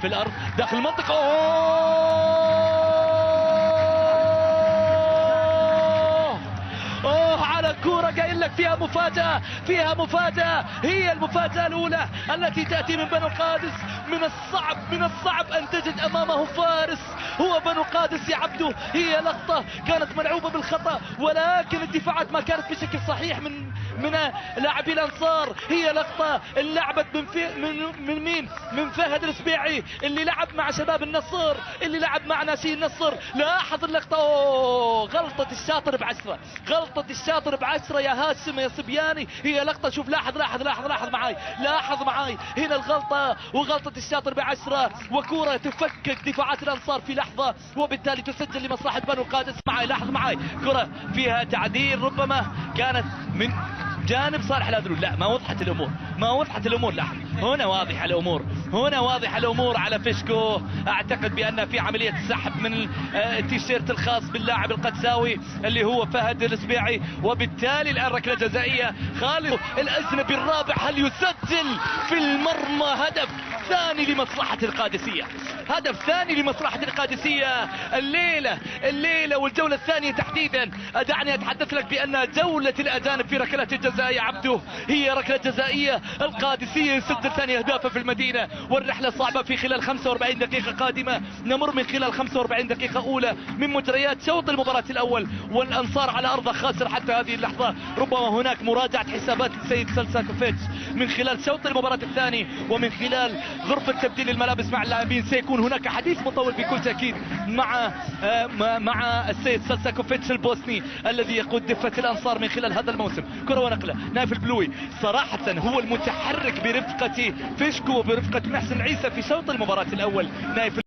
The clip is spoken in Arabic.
في الارض داخل المنطقه. اوه على كوره قايل لك فيها مفاجاه، فيها مفاجاه، هي المفاجاه الاولى التي تاتي من بنو قادس. من الصعب ان تجد امامه فارس هو بنو قادس يا عبدو. هي لقطه كانت ملعوبه بالخطا، ولكن الدفاعات ما كانت بشكل صحيح من لاعبي الانصار. هي لقطه لعبت من مين؟ من فهد السبيعي اللي لعب مع شباب النصر، اللي لعب مع ناشئين النصر. لاحظ اللقطه، غلطه الشاطر ب10، غلطه الشاطر ب10 يا هاشم يا صبياني. هي لقطه، شوف لاحظ معاي، لاحظ معاي هنا الغلطه، وغلطه الشاطر ب10 وكوره تفكك دفاعات الانصار في لحظه، وبالتالي تسجل لمصلحه بنو القادس. لاحظ معاي كره فيها تعديل، ربما كانت من جانب صالح الأذرون. لا، ما وضحت الامور، لاحظ هنا واضحه الامور على فيشكو. اعتقد بان في عمليه سحب من التيشيرت الخاص باللاعب القدساوي اللي هو فهد السبيعي، وبالتالي الان ركله جزائيه. خالد الأجنبي الرابع، هل يسجل في المرمى هدف ثاني لمصلحه القادسيه؟ هدف ثاني لمصلحة القادسية الليلة والجولة الثانية تحديدا. دعني أتحدث لك بأن جولة الأجانب في ركلات الجزاء يا عبده هي ركلة جزائية. القادسية يسجل ثاني أهدافه في المدينة، والرحلة صعبة في خلال 45 دقيقة قادمة. نمر من خلال 45 دقيقة أولى من مجريات شوط المباراة الأول، والأنصار على أرضه خاسر حتى هذه اللحظة. ربما هناك مراجعة حسابات السيد سلساكوفيتش من خلال شوط المباراة الثاني، ومن خلال غرفة تبديل الملابس مع اللاعبين سيكون هناك حديث مطول بكل تأكيد مع السيد سلساكوفيتش البوسني الذي يقود دفة الأنصار من خلال هذا الموسم. كرة ونقلة، نايف البلوي صراحة هو المتحرك برفقة فيشكو وبرفقة محسن عيسى في شوط المباراة الأول. نايف